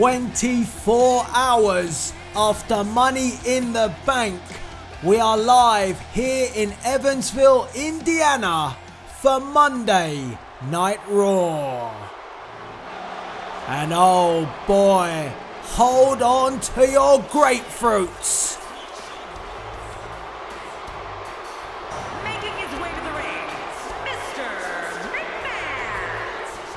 24 hours after Money in the Bank, we are live here in Evansville, Indiana for Monday Night Raw. And oh boy, hold on to your grapefruits. Making his way to the ring, Mr.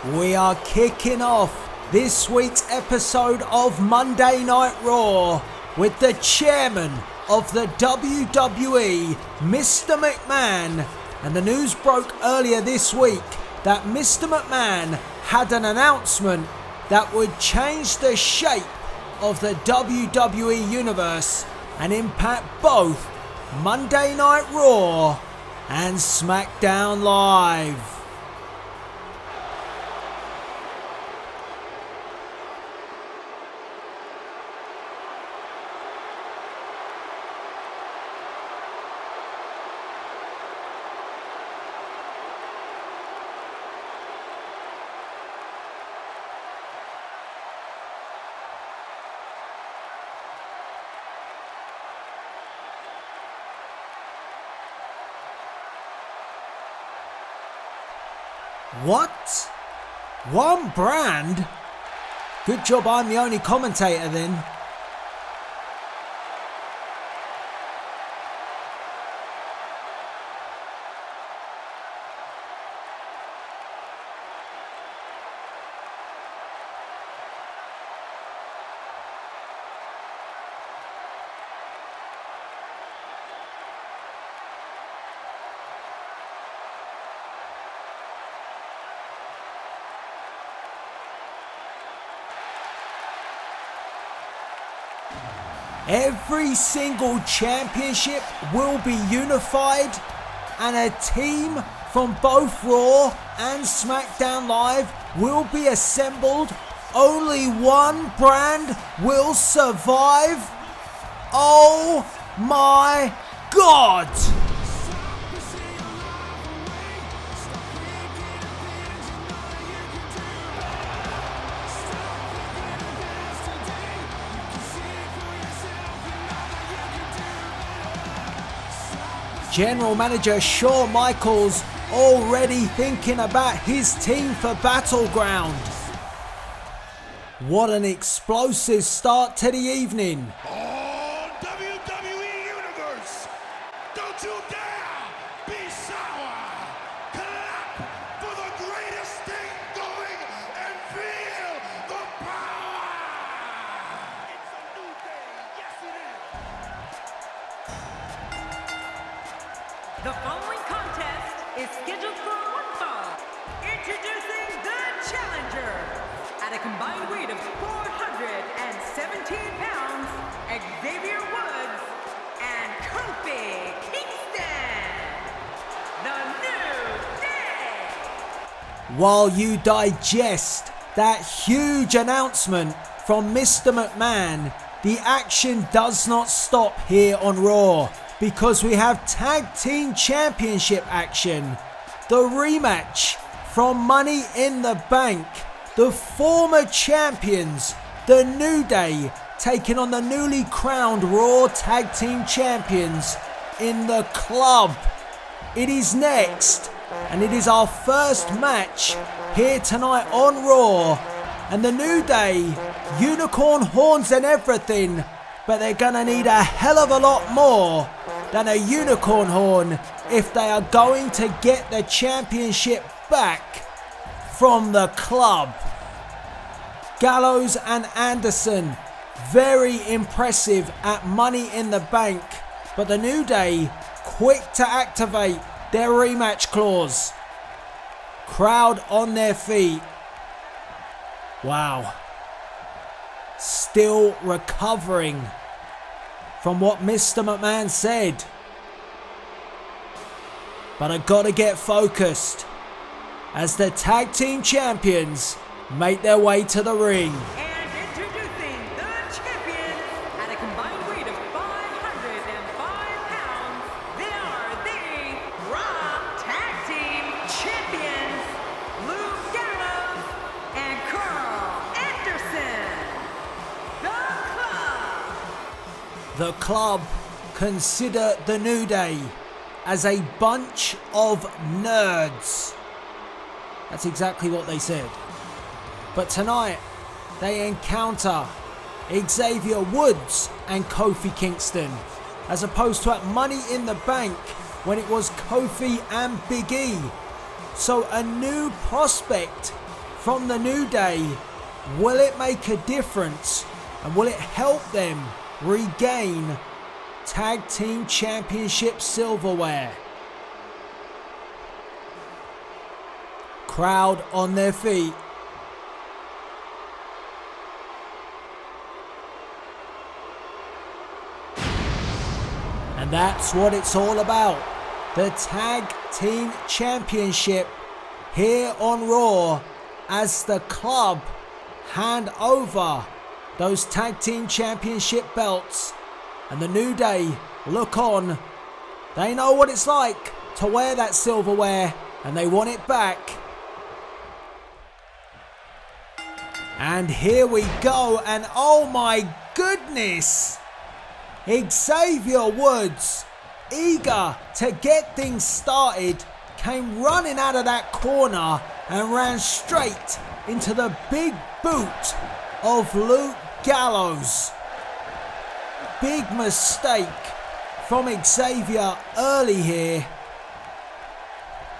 McMahon. We are kicking off this week's episode of Monday Night Raw with the chairman of the WWE, Mr. McMahon. And the news broke earlier this week that Mr. McMahon had an announcement that would change the shape of the WWE Universe and impact both Monday Night Raw and SmackDown Live. What? One brand? Good job I'm the only commentator then. Every single championship will be unified and a team from both Raw and SmackDown Live will be assembled. Only one brand will survive. Oh my God! General Manager Shawn Michaels already thinking about his team for Battleground. What an explosive start to the evening. Oh, WWE Universe, don't you dare be sour. Clap for the greatest thing going and feel the power. It's a new day, yes it is. The following contest is scheduled for one fall. Introducing the challenger. At a combined weight of 417 pounds, Xavier Woods and Kofi Kingston. The New Day. While you digest that huge announcement from Mr. McMahon, the action does not stop here on Raw, because we have Tag Team Championship action. The rematch from Money in the Bank. The former champions, the New Day, taking on the newly crowned Raw Tag Team Champions in the Club. It is next, and it is our first match here tonight on Raw. And the New Day, unicorn horns and everything, but they're gonna need a hell of a lot more than a unicorn horn if they are going to get the championship back from the Club. Gallows and Anderson, very impressive at Money in the Bank, but the New Day quick to activate their rematch clause. Crowd on their feet. Wow. Still recovering from what Mr. McMahon said. But I gotta get focused as the Tag Team Champions make their way to the ring. And introducing the champions at a combined weight of 505 pounds, they are the Raw Tag Team Champions, Luke Gallows and Carl Anderson. The club consider the New Day as a bunch of nerds. That's exactly what they said. But tonight, they encounter Xavier Woods and Kofi Kingston, as opposed to at Money in the Bank when it was Kofi and Big E. So a new prospect from the New Day. Will it make a difference? And will it help them regain Tag Team Championship silverware? Crowd on their feet. And that's what it's all about. The Tag Team Championship here on Raw, as the club hand over those Tag Team Championship belts, and the New Day look on. They know what it's like to wear that silverware, and they want it back. And here we go, and oh my goodness, Xavier Woods, eager to get things started, came running out of that corner and ran straight into the big boot of Luke Gallows. Big mistake from Xavier early here.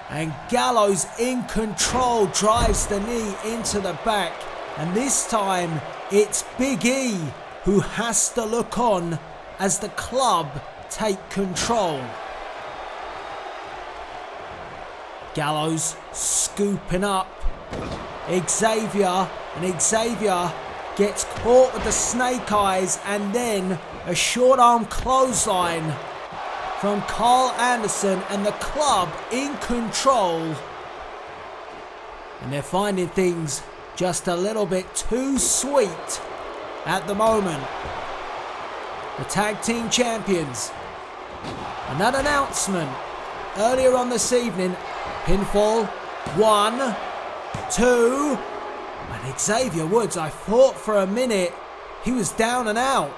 And Gallows in control, drives the knee into the back. And this time it's Big E who has to look on as the club take control. Gallows scooping up Xavier, and Xavier gets caught with the snake eyes, and then a short arm clothesline from Carl Anderson, and the club in control. And they're finding things just a little bit too sweet at the moment. The Tag Team Champions. And that announcement earlier on this evening, pinfall, 1, 2, and Xavier Woods, I thought for a minute he was down and out.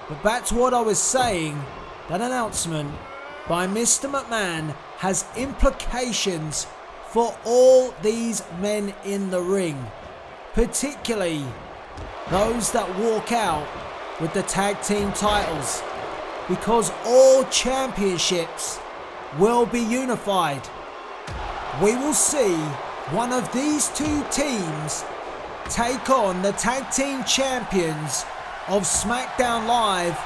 But back to what I was saying, that announcement by Mr. McMahon has implications for all these men in the ring, particularly those that walk out with the tag team titles, because all championships will be unified. We will see one of these two teams take on the tag team champions of SmackDown Live,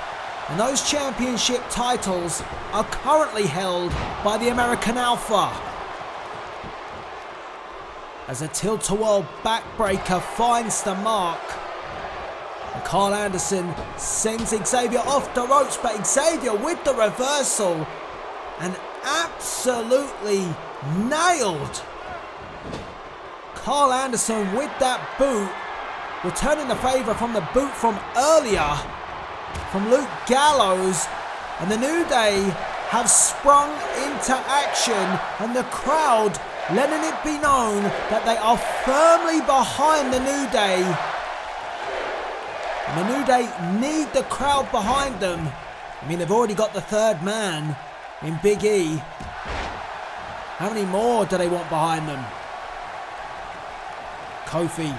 and those championship titles are currently held by the American Alpha. As a tilt-a-whirl backbreaker finds the mark, and Carl Anderson sends Xavier off the ropes, but Xavier with the reversal and absolutely nailed Carl Anderson with that boot, returning the favour from the boot from earlier from Luke Gallows. And the New Day have sprung into action, and the crowd letting it be known that they are firmly behind the New Day. And the New Day need the crowd behind them. I mean, they've already got the third man in Big E. How many more do they want behind them? Kofi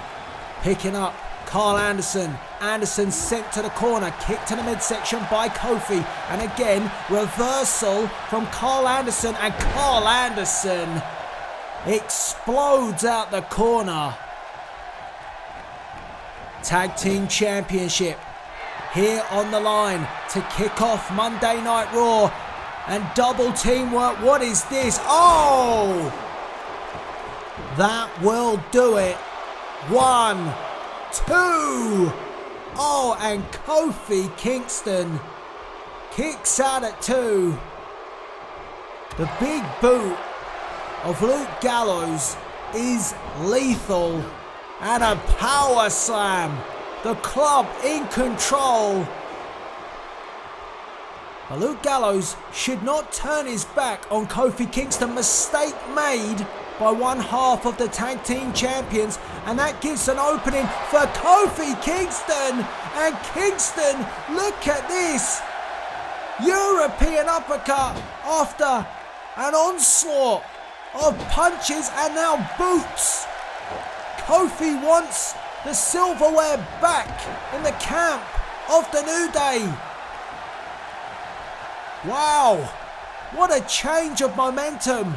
picking up Carl Anderson. Anderson sent to the corner, kicked to the midsection by Kofi. And again, reversal from Carl Anderson. And Carl Anderson explodes out the corner. Tag Team Championship here on the line to kick off Monday Night Raw. And double teamwork. What is this? Oh! That will do it. 1, 2. Oh, and Kofi Kingston kicks out at 2. The big boot of Luke Gallows is lethal. And a power slam. The club in control. But Luke Gallows should not turn his back on Kofi Kingston. Mistake made by one half of the tag team champions, and that gives an opening for Kofi Kingston. And Kingston, look at this, European uppercut after an onslaught of punches and now boots. Kofi wants the silverware back in the camp of the New Day. Wow, what a change of momentum.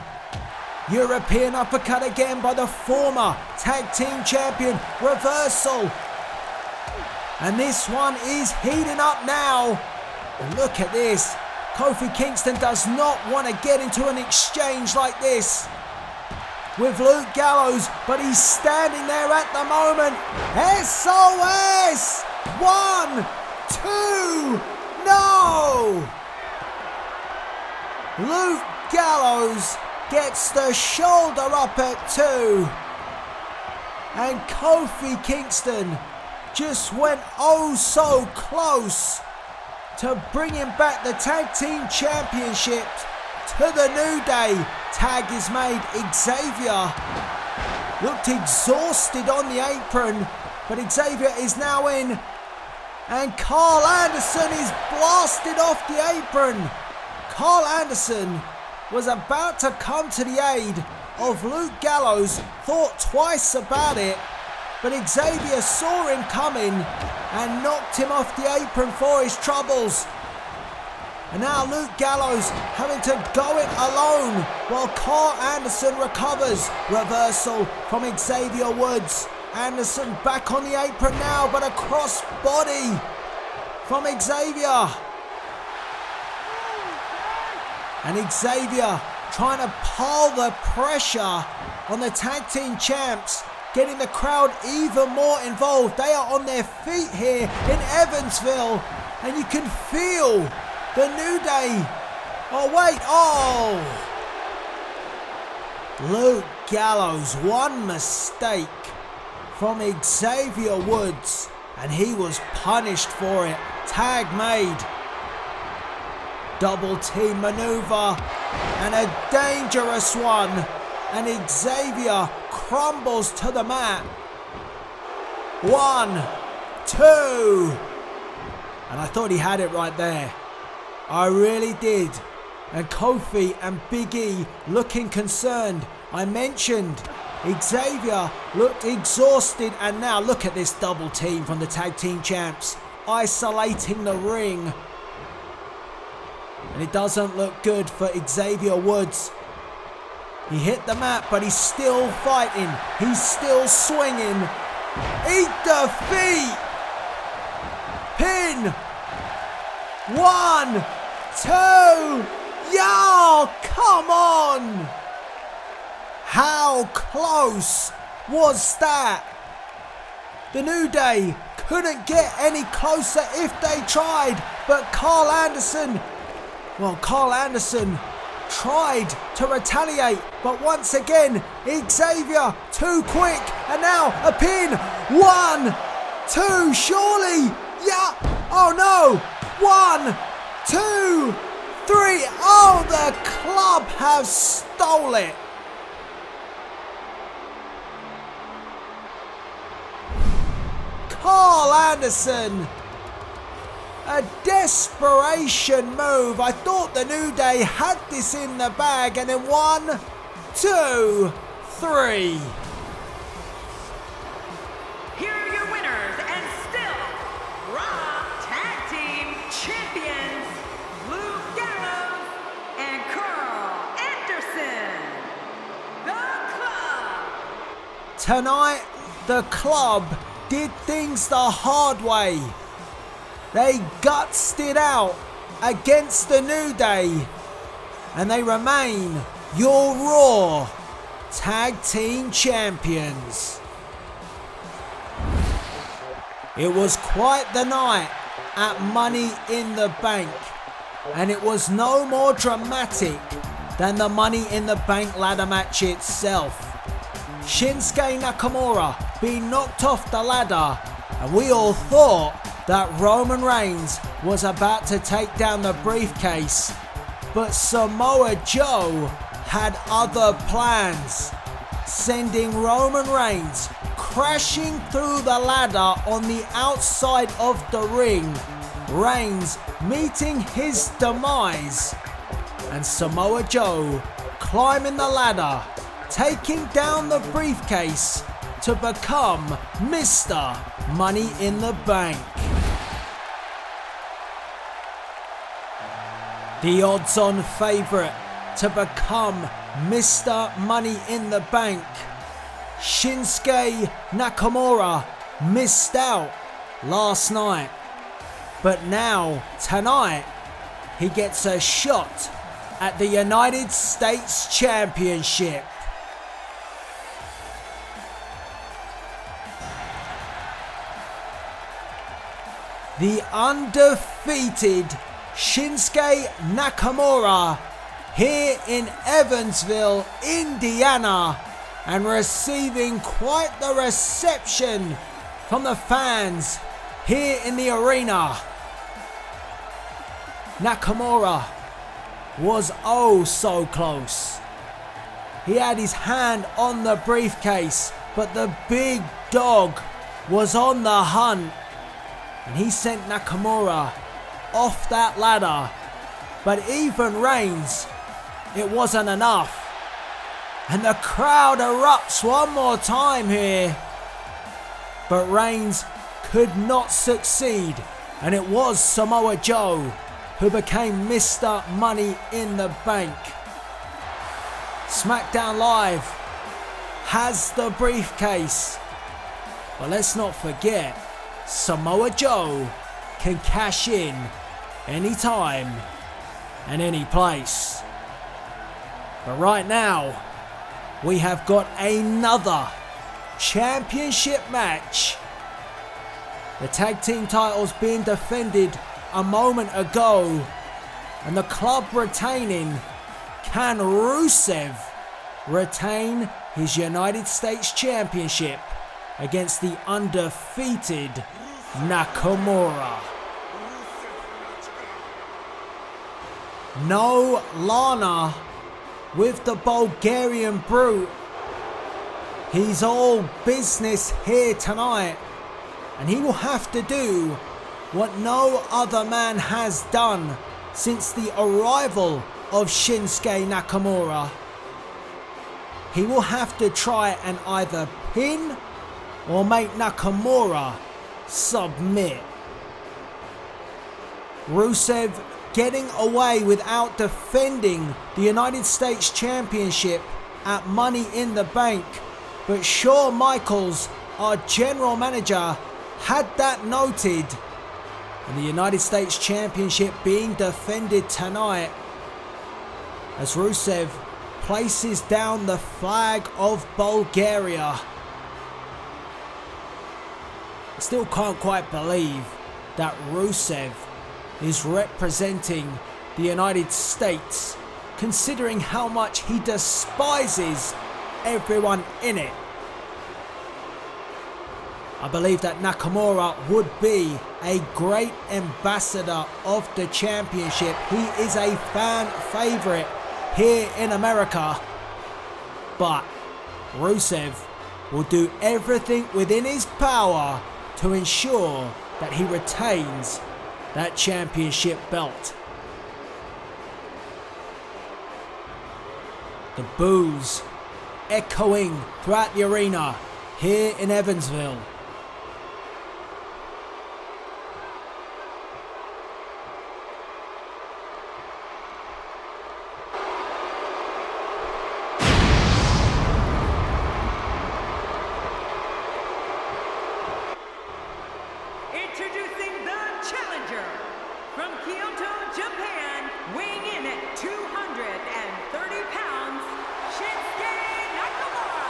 European uppercut again by the former tag team champion, reversal. And this one is heating up now. And look at this. Kofi Kingston does not want to get into an exchange like this with Luke Gallows, but he's standing there at the moment. SOS! 1, 2, no! Luke Gallows gets the shoulder up at 2. And Kofi Kingston just went oh so close to bringing back the tag team championship to the New Day. Tag is made. Xavier looked exhausted on the apron, but Xavier is now in. And Carl Anderson is blasted off the apron. Carl Anderson was about to come to the aid of Luke Gallows, thought twice about it, but Xavier saw him coming and knocked him off the apron for his troubles. And now Luke Gallows having to go it alone while Carl Anderson recovers. Reversal from Xavier Woods. Anderson back on the apron now, but a cross body from Xavier. And Xavier trying to pile the pressure on the tag team champs, getting the crowd even more involved. They are on their feet here in Evansville, and you can feel the New Day. Oh wait, oh! Luke Gallows, one mistake from Xavier Woods, and he was punished for it. Tag made. Double team maneuver, and a dangerous one. And Xavier crumbles to the mat. 1, 2. And I thought he had it right there. I really did. And Kofi and Big E looking concerned. I mentioned Xavier looked exhausted, and now look at this double team from the tag team champs, isolating the ring. And it doesn't look good for Xavier Woods. He hit the mat, but he's still fighting. He's still swinging. Eat the feet. Pin. 1, 2. Yo, come on. How close was that? The New Day couldn't get any closer if they tried, but Carl Anderson tried to retaliate, but once again, Xavier too quick, and now a pin. 1, 2, surely. Yeah. Oh no. 1, 2, 3. Oh, the club have stole it. Carl Anderson. A desperation move. I thought the New Day had this in the bag, and then 1, 2, 3. Here are your winners and still Raw Tag Team Champions, Luke Gallows and Carl Anderson. The Club. Tonight, the Club did things the hard way. They gutsed it out against the New Day, and they remain your Raw Tag Team Champions. It was quite the night at Money in the Bank, and it was no more dramatic than the Money in the Bank ladder match itself. Shinsuke Nakamura being knocked off the ladder, and we all thought that Roman Reigns was about to take down the briefcase, but Samoa Joe had other plans, sending Roman Reigns crashing through the ladder on the outside of the ring Reigns meeting his demise, and Samoa Joe climbing the ladder, taking down the briefcase to become Mr. Money in the Bank. The odds-on favourite to become Mr. Money in the Bank, Shinsuke Nakamura, missed out last night. But now, tonight, he gets a shot at the United States Championship. The undefeated Shinsuke Nakamura here in Evansville, Indiana, and receiving quite the reception from the fans here in the arena. Nakamura was oh so close. He had his hand on the briefcase, but the big dog was on the hunt, and he sent Nakamura off that ladder. But even Reigns, it wasn't enough. And the crowd erupts one more time here. But Reigns could not succeed, and it was Samoa Joe who became Mr. Money in the Bank. SmackDown Live has the briefcase. But let's not forget, Samoa Joe can cash in anytime and any place. But right now, we have got another championship match. The tag team titles being defended a moment ago, and the club retaining. Can Rusev retain his United States Championship against the undefeated Nakamura? No Lana with the Bulgarian Brute. He's all business here tonight, and he will have to do what no other man has done since the arrival of Shinsuke Nakamura. He will have to try and either pin or make Nakamura submit. Rusev getting away without defending the United States Championship at Money in the Bank, but Shawn Michaels, our general manager, had that noted, and the United States Championship being defended tonight as Rusev places down the flag of Bulgaria. I still can't quite believe that Rusev is representing the United States, considering how much he despises everyone in it. I believe that Nakamura would be a great ambassador of the championship. He is a fan favourite here in America, but Rusev will do everything within his power to ensure that he retains that championship belt. The boos echoing throughout the arena here in Evansville. Introducing the challenger from Kyoto, Japan, weighing in at 230 pounds, Shinsuke Nakamura.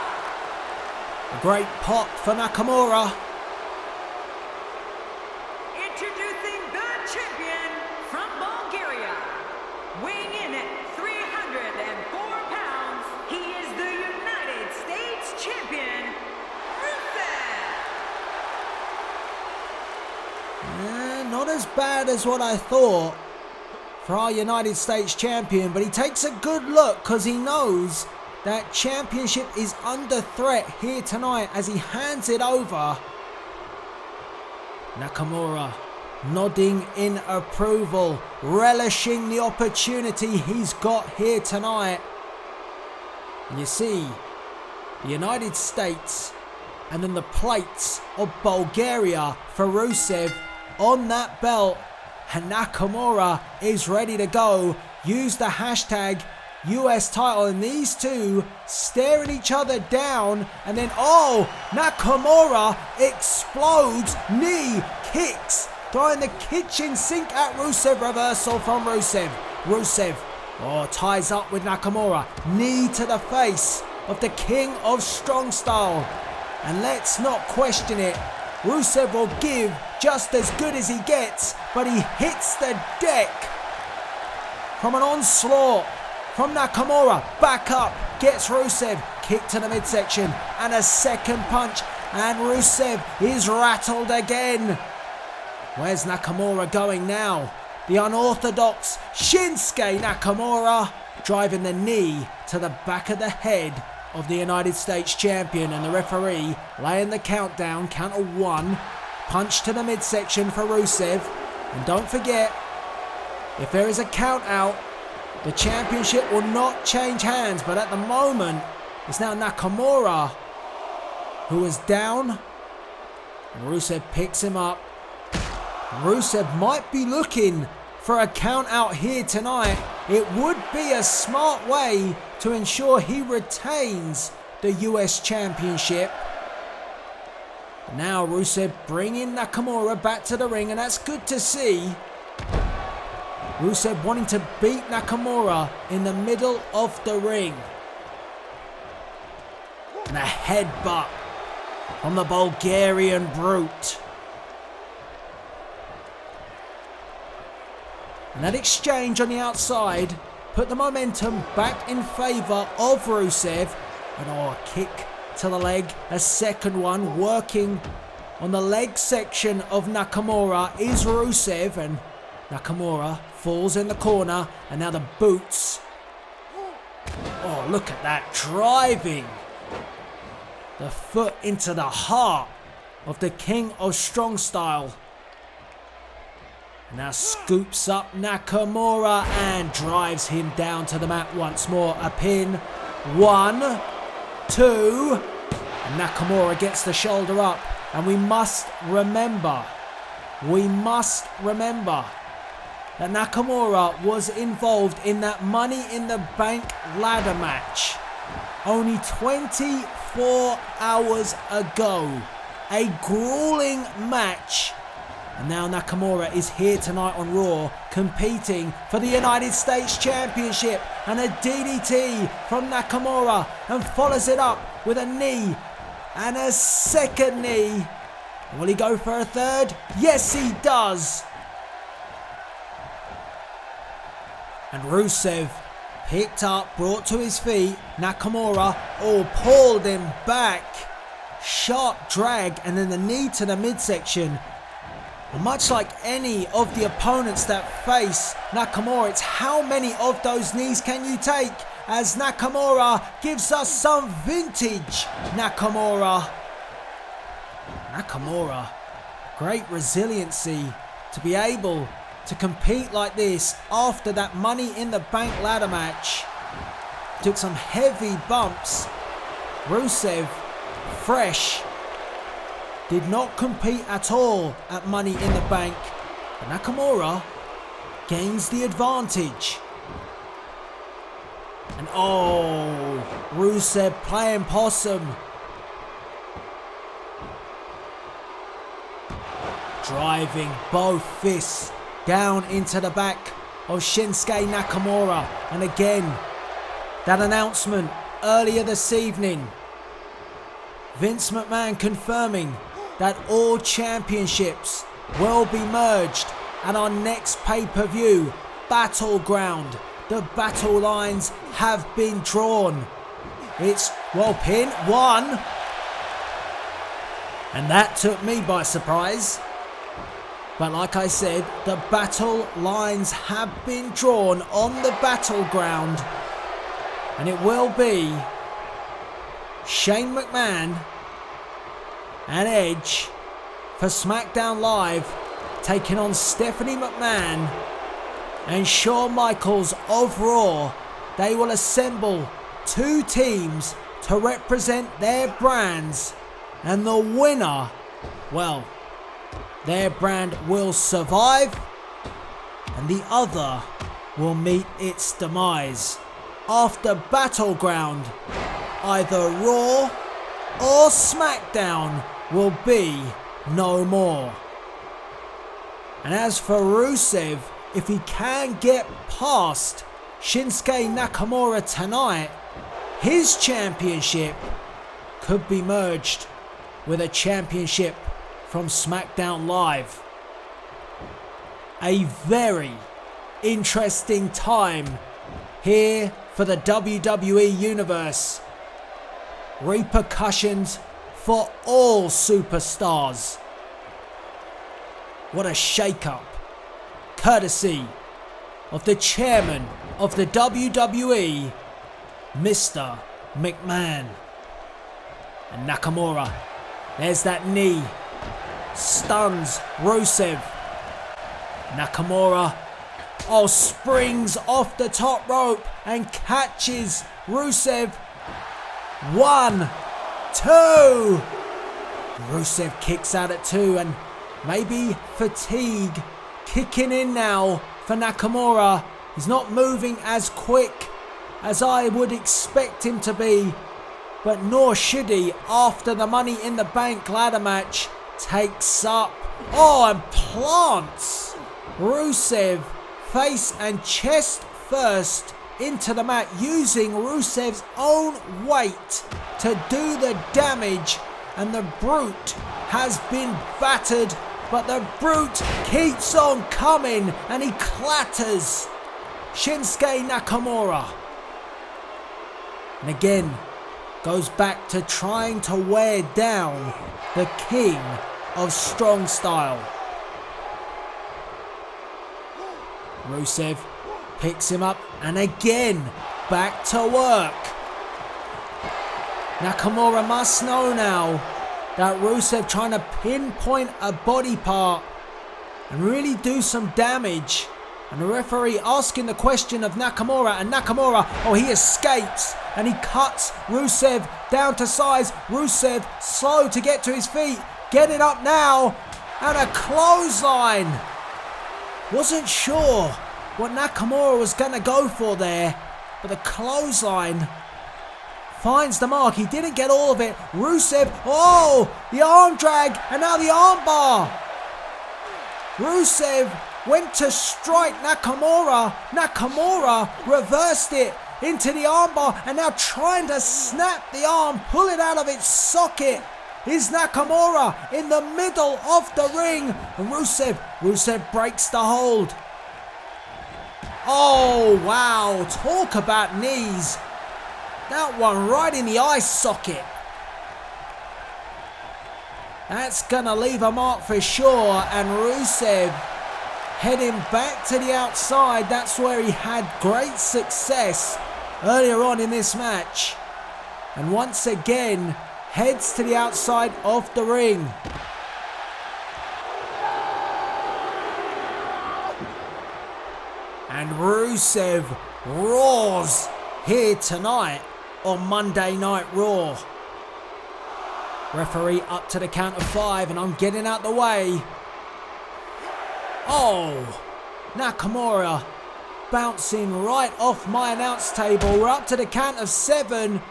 A great pop for Nakamura. Introducing the champion from Bulgaria, weighing in at 304 pounds, he is the United States champion, Not as bad as what I thought for our United States champion, but he takes a good look because he knows that championship is under threat here tonight as he hands it over. Nakamura nodding in approval, relishing the opportunity he's got here tonight. And you see the United States and then the plates of Bulgaria for Rusev on that belt, and Nakamura is ready to go. Use the hashtag US title, and these two staring each other down, and then Nakamura explodes, knee, kicks, throwing the kitchen sink at Rusev, reversal from Rusev. Rusev ties up with Nakamura, knee to the face of the King of Strong Style, and let's not question it, Rusev will give just as good as he gets, but he hits the deck from an onslaught from Nakamura, back up, gets Rusev, kick to the midsection, and a second punch, and Rusev is rattled again. Where's Nakamura going now? The unorthodox Shinsuke Nakamura, driving the knee to the back of the head of the United States Champion, and the referee laying the countdown, count of 1, punch to the midsection for Rusev, and don't forget, if there is a count out, the championship will not change hands, but at the moment, it's now Nakamura who is down, and Rusev picks him up. Rusev might be looking for a count out here tonight. It would be a smart way to ensure he retains the US Championship. Now Rusev bringing Nakamura back to the ring, and that's good to see. Rusev wanting to beat Nakamura in the middle of the ring. And a headbutt from the Bulgarian Brute. And that exchange on the outside put the momentum back in favour of Rusev. And a kick to the leg, a second one, working on the leg section of Nakamura is Rusev, and Nakamura falls in the corner, and now the boots. Oh, look at that, driving the foot into the heart of the King of Strong Style. Now scoops up Nakamura and drives him down to the mat once more. A pin, 1, 2, and Nakamura gets the shoulder up. And we must remember that Nakamura was involved in that Money in the Bank ladder match only 24 hours ago. A grueling match. And now Nakamura is here tonight on Raw, competing for the United States Championship. And a DDT from Nakamura, and follows it up with a knee and a second knee. Will he go for a third? Yes, he does. And Rusev picked up, brought to his feet. Nakamura pulled him back. Sharp drag, and then the knee to the midsection. And much like any of the opponents that face Nakamura, it's how many of those knees can you take, as Nakamura gives us some vintage Nakamura. Nakamura, great resiliency to be able to compete like this after that Money in the Bank ladder match. Took some heavy bumps. Rusev, fresh, did not compete at all at Money in the Bank. But Nakamura gains the advantage. And Rusev playing possum. Driving both fists down into the back of Shinsuke Nakamura. And again, that announcement earlier this evening, Vince McMahon confirming that all championships will be merged at our next pay-per-view, Battleground. The battle lines have been drawn. It's pin 1. And that took me by surprise. But like I said, the battle lines have been drawn on the Battleground. And it will be Shane McMahon and Edge for SmackDown Live taking on Stephanie McMahon and Shawn Michaels of Raw. They will assemble two teams to represent their brands, and the winner, well, their brand will survive and the other will meet its demise. After Battleground, either Raw or SmackDown will be no more. And as for Rusev, if he can get past Shinsuke Nakamura tonight, his championship could be merged with a championship from SmackDown Live. A very interesting time here for the WWE Universe. Repercussions for all superstars. What a shake-up, courtesy of the chairman of the WWE, Mr. McMahon. And Nakamura, there's that knee, stuns Rusev. Nakamura, springs off the top rope and catches Rusev. 1, 2. Rusev kicks out at 2, and maybe fatigue kicking in now for Nakamura. He's not moving as quick as I would expect him to be, but nor should he after the Money in the Bank ladder match takes up. And plants Rusev face and chest first into the mat, using Rusev's own weight to do the damage, and the Brute has been battered, but the Brute keeps on coming and he clatters Shinsuke Nakamura. And again goes back to trying to wear down the king of strong style. Rusev picks him up and again back to work. Nakamura must know now that Rusev trying to pinpoint a body part and really do some damage. And the referee asking the question of Nakamura, and Nakamura, he escapes and he cuts Rusev down to size. Rusev slow to get to his feet, getting up now, and a clothesline. Wasn't sure what Nakamura was going to go for there, but the clothesline finds the mark. He didn't get all of it. Rusev, the arm drag, and now the arm bar. Rusev went to strike Nakamura. Nakamura reversed it into the armbar, and now trying to snap the arm, pull it out of its socket, is Nakamura in the middle of the ring. And Rusev breaks the hold. Oh wow, talk about knees. That one right in the eye socket. That's gonna leave a mark for sure. And Rusev heading back to the outside. That's where he had great success earlier on in this match. And once again heads to the outside of the ring. And Rusev roars here tonight on Monday Night Raw. Referee up to the count of 5, and I'm getting out the way. Nakamura bouncing right off my announce table. We're up to the count of 7.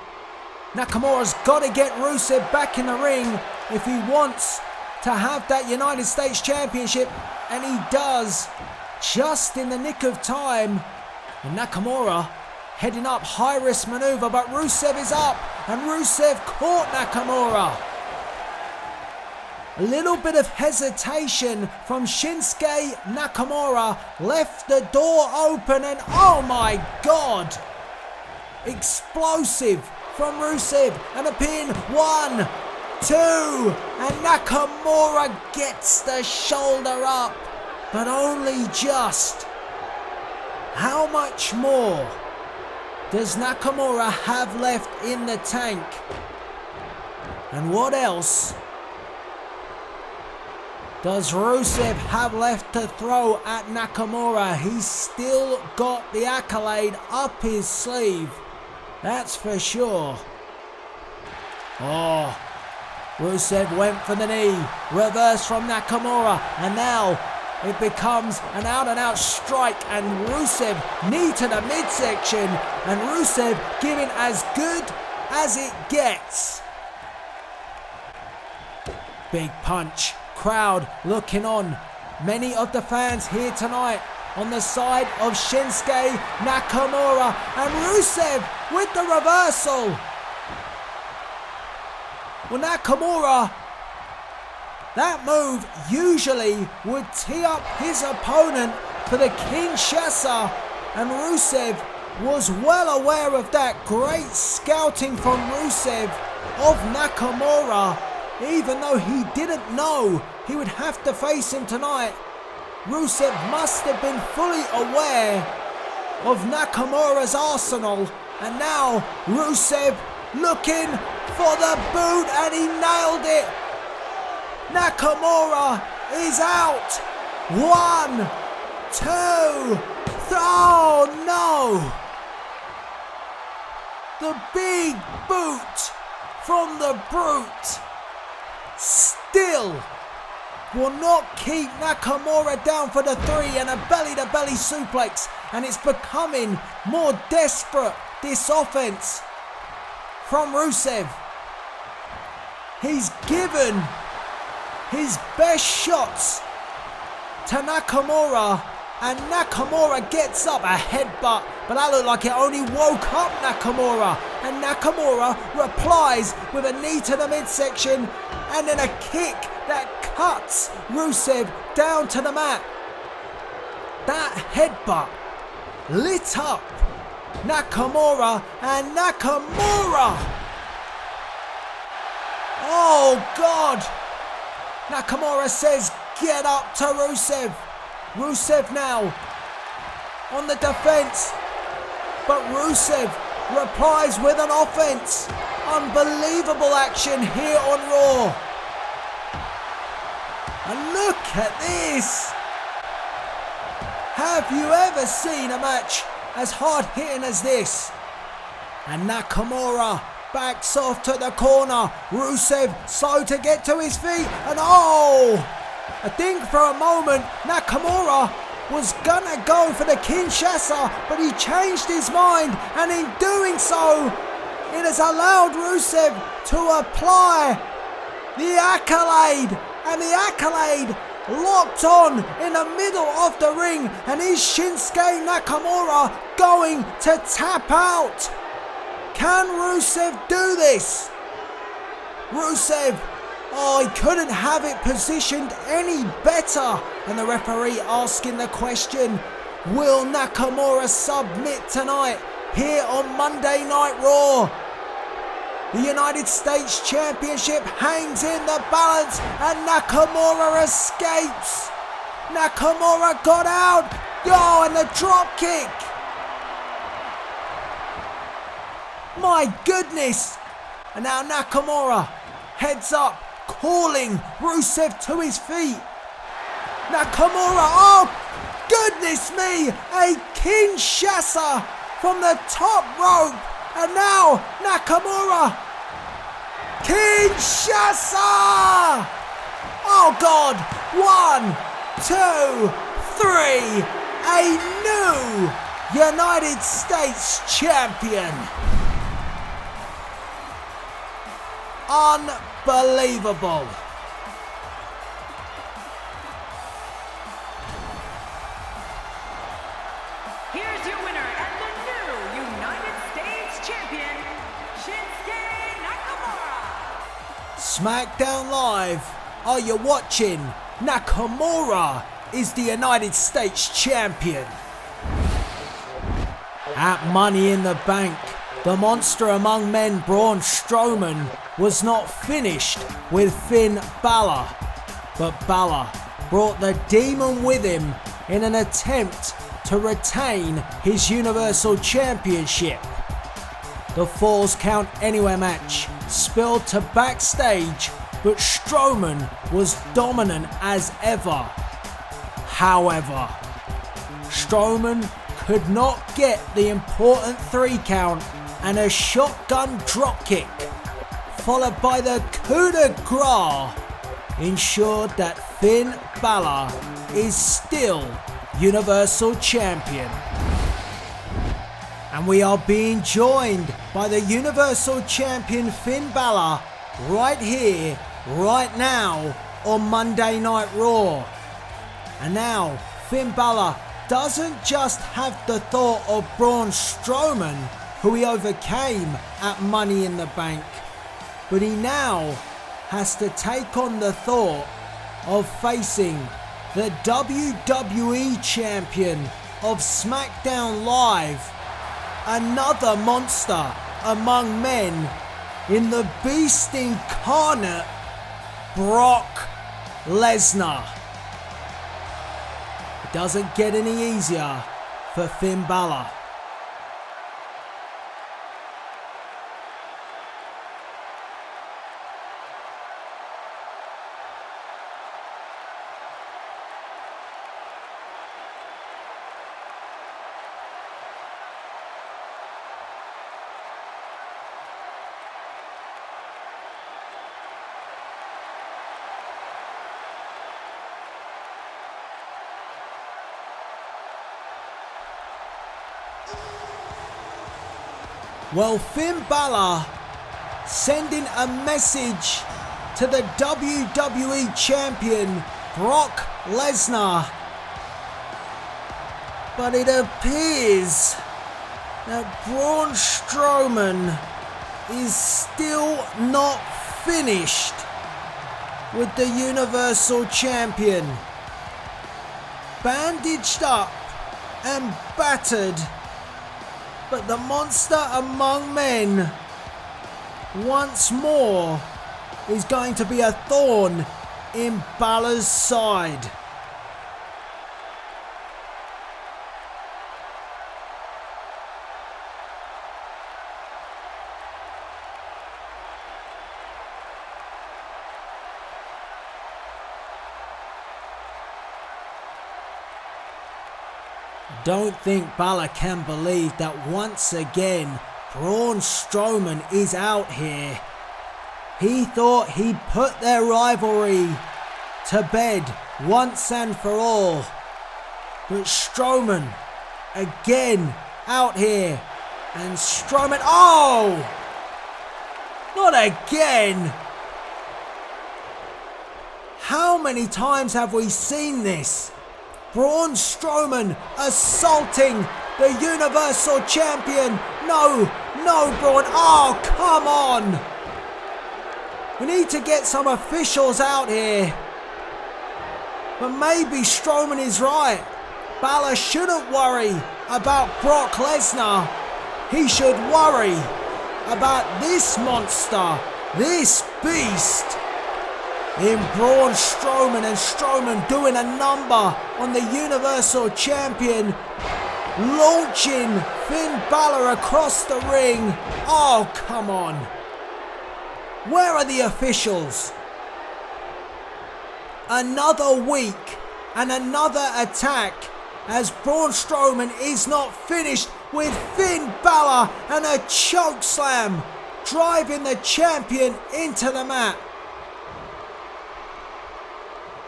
Nakamura's got to get Rusev back in the ring if he wants to have that United States Championship, and he does just in the nick of time. And Nakamura heading up, high risk maneuver, but Rusev is up, and Rusev caught Nakamura. A little bit of hesitation from Shinsuke Nakamura, left the door open, and oh my god, explosive from Rusev, and a pin. 1, 2, and Nakamura gets the shoulder up, but only just. How much more does Nakamura have left in the tank? And what else does Rusev have left to throw at Nakamura? He's still got the accolade up his sleeve. That's for sure. Oh, Rusev went for the knee. Reverse from Nakamura. And now it becomes an out-and-out strike. And Rusev knee to the midsection. And Rusev giving as good as it gets. Big punch. Crowd looking on. Many of the fans here tonight on the side of Shinsuke Nakamura, and Rusev with the reversal. Well, Nakamura, that move usually would tee up his opponent for the Kinshasa, and Rusev was well aware of that. Great scouting from Rusev of Nakamura. Even though he didn't know he would have to face him tonight, Rusev must have been fully aware of Nakamura's arsenal. And now Rusev looking for the boot, and he nailed it. Nakamura is out. 1, 2, 3. Oh no! The big boot from the Brute still will not keep Nakamura down for the 3, and a belly-to-belly suplex, and it's becoming more desperate, this offense from Rusev. He's given his best shots to Nakamura, and Nakamura gets up. A headbutt, but that looked like it only woke up Nakamura, and Nakamura replies with a knee to the midsection and then a kick that cuts Rusev down to the mat. That headbutt lit up Nakamura, and Nakamura, oh God, Nakamura says get up to Rusev. Rusev now on the defense, but Rusev replies with an offense. Unbelievable action here on Raw. And look at this. Have you ever seen a match as hard hitting as this? And Nakamura backs off to the corner. Rusev slow to get to his feet, and oh, I think for a moment Nakamura was gonna go for the Kinshasa, but he changed his mind, and in doing so, it has allowed Rusev to apply the accolade, and the accolade locked on in the middle of the ring. And is Shinsuke Nakamura going to tap out? Can Rusev do this? Rusev, oh, he couldn't have it positioned any better. And the referee asking the question, will Nakamura submit tonight here on Monday Night Raw? The United States Championship hangs in the balance, and Nakamura escapes. Nakamura got out. Oh, and the drop kick. My goodness. And now Nakamura heads up, calling Rusev to his feet. Nakamura, oh goodness me, a Kinshasa from the top rope. And now Nakamura, Kinshasa! Oh God, 1, 2, 3, a new United States champion. Unbelievable. Here's your winner and the new United States champion, Shinsuke Nakamura. SmackDown Live, are you watching? Nakamura is the United States champion. At Money in the Bank, the monster among men Braun Strowman was not finished with Finn Balor, but Balor brought the demon with him in an attempt to retain his Universal Championship. The Falls Count Anywhere match spilled to backstage but Strowman was dominant as ever. However, Strowman could not get the important 3 count, and a shotgun dropkick, followed by the coup de grace, ensured that Finn Balor is still Universal Champion. And we are being joined by the Universal Champion Finn Balor right here, right now on Monday Night Raw. And now Finn Balor doesn't just have the thought of Braun Strowman, who he overcame at Money in the Bank, but he now has to take on the thought of facing the WWE Champion of SmackDown Live, another monster among men in the Beast Incarnate, Brock Lesnar. It doesn't get any easier for Finn Balor. Well, Finn Balor sending a message to the WWE Champion Brock Lesnar, but it appears that Braun Strowman is still not finished with the Universal Champion. Bandaged up and battered, but the monster among men once more is going to be a thorn in Balor's side. Don't think Balor can believe that once again Braun Strowman is out here. He thought he'd put their rivalry to bed once and for all. But Strowman again out here, and Strowman, oh! Not again! How many times have we seen this? Braun Strowman assaulting the Universal Champion. No, Braun. Oh, come on. We need to get some officials out here. But maybe Strowman is right. Balor shouldn't worry about Brock Lesnar. He should worry about this monster, this beast, in Braun Strowman, and Strowman doing a number on the Universal Champion, launching Finn Balor across the ring. Oh, come on. Where are the officials? Another week and another attack as Braun Strowman is not finished with Finn Balor, and a choke slam driving the champion into the mat.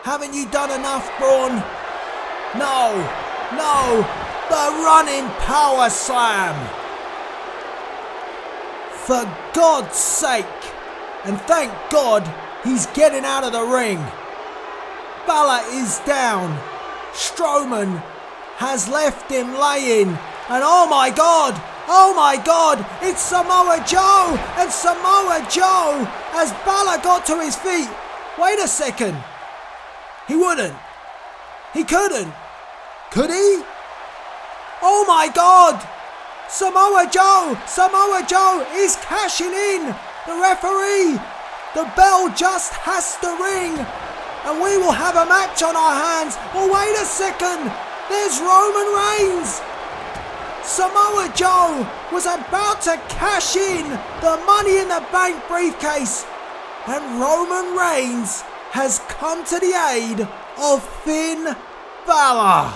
Haven't you done enough, Braun? No, the running power slam. For God's sake, and thank God he's getting out of the ring. Balor is down. Strowman has left him laying, and oh my God, it's Samoa Joe, and Samoa Joe, as Balor got to his feet. Wait a second. He wouldn't. He couldn't. Could he? Oh my God! Samoa Joe is cashing in. The referee, the bell just has to ring, and we will have a match on our hands. Oh, wait a second. There's Roman Reigns. Samoa Joe was about to cash in the Money in the Bank briefcase, and Roman Reigns has come to the aid of Finn Balor.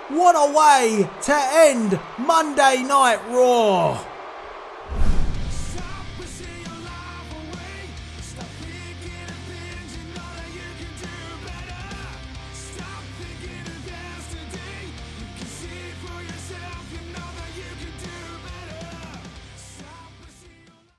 What a way to end Monday Night Raw.